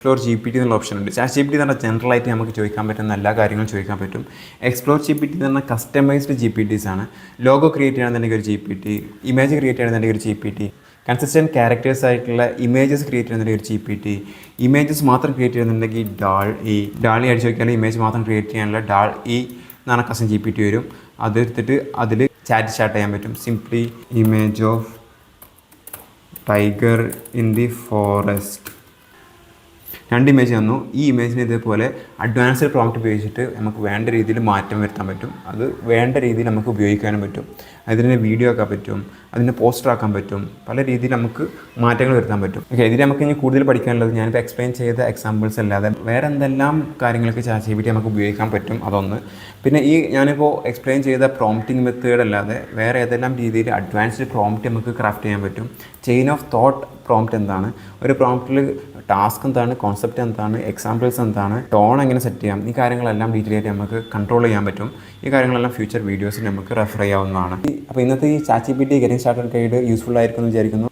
Explore G P T എന്നുള്ള option ഉണ്ട്. Chat G P T എന്ന് പറഞ്ഞാൽ ജനറലായിട്ട് നമുക്ക് ചോദിക്കാൻ പറ്റുന്ന എല്ലാ കാര്യങ്ങളും ചോദിക്കാൻ പറ്റും. എക്സ്പ്ലോർ ജി പി ടി എന്ന് പറഞ്ഞാൽ കസ്റ്റമൈസ്ഡ് ജി പി ടീസ് ആണ്. ലോഗോ ക്രിയേറ്റ് ചെയ്യണമെന്നുണ്ടെങ്കിൽ ഒരു G P T, image create ചെയ്യണമെന്നുണ്ടെങ്കിൽ ഒരു G P T, consistent characters ആയിട്ടുള്ള ഇമേജസ് ക്രിയേറ്റ് ചെയ്യുന്നുണ്ടെങ്കിൽ ഒരു ജി പി ടി, ഇമേജസ് മാത്രം ക്രിയേറ്റ് ചെയ്യുന്നുണ്ടെങ്കിൽ ഡാൾ അടിച്ച് നോക്കിയാൽ ഇമേജ് മാത്രം ക്രിയേറ്റ് ചെയ്യാനുള്ള ഡാൾ എന്ന് പറഞ്ഞ കസ്റ്റം ജി പി ടി വരും. അതെടുത്തിട്ട് അതിൽ ചാറ്റ് സ്റ്റാർട്ട് ചെയ്യാൻ പറ്റും. Simply image of tiger in the forest, 2 image തന്നു. ഈ ഇമേജിന് ഇതേപോലെ അഡ്വാൻസ്ഡ് പ്രോംപ്റ്റ് ഉപയോഗിച്ചിട്ട് നമുക്ക് വേണ്ട രീതിയിൽ മാറ്റം വരുത്താൻ പറ്റും. അത് വേണ്ട രീതിയിൽ നമുക്ക് ഉപയോഗിക്കാനും പറ്റും. അതിനെ വീഡിയോ ആക്കാൻ പറ്റും, അതിനെ പോസ്റ്റർ ആക്കാൻ പറ്റും, പല രീതിയിൽ നമുക്ക് മാറ്റങ്ങൾ വരുത്താൻ പറ്റും. ഓക്കെ, ഇതിൽ നമുക്ക് ഇനി കൂടുതൽ പഠിക്കാനുള്ളത് ഞാനിപ്പോൾ എക്സ്പ്ലെയിൻ ചെയ്ത എക്സാമ്പിൾസ് അല്ലാതെ വേറെ എന്തെല്ലാം കാര്യങ്ങൾക്ക് ചാറ്റ് ജി പി ടി നമുക്ക് ഉപയോഗിക്കാൻ പറ്റും അതൊന്ന്. പിന്നെ ഈ ഞാനിപ്പോൾ എക്സ്പ്ലെയിൻ ചെയ്ത പ്രോംപ്റ്റിംഗ് മെത്തേഡ് അല്ലാതെ വേറെ ഏതെല്ലാം രീതിയിൽ അഡ്വാൻസ്ഡ് പ്രോംപ്റ്റ് നമുക്ക് ക്രാഫ്റ്റ് ചെയ്യാൻ പറ്റും. ചെയിൻ ഓഫ് തോട്ട് പ്രോംപ്റ്റ് എന്താണ്, ഒരു പ്രോംപ്റ്റിൽ ടാസ്ക് എന്താണ്, കോൺസെപ്റ്റ് എന്താണ്, എക്സാമ്പിൾസ് എന്താണ്, ടോൺ എങ്ങനെ സെറ്റ് ചെയ്യാം, ഈ കാര്യങ്ങളെല്ലാം ഡീറ്റെയിൽ ആയിട്ട് നമുക്ക് കൺട്രോൾ ചെയ്യാൻ പറ്റും. ഈ കാര്യങ്ങളെല്ലാം ഫ്യൂച്ചർ വീഡിയോസിൽ നമുക്ക് റെഫർ ചെയ്യാവുന്നതാണ്. അപ്പോൾ ഇന്നത്തെ ഈ chat G P T getting started guide useful ആയിരിക്കുമെന്ന് വിചാരിക്കുന്നു.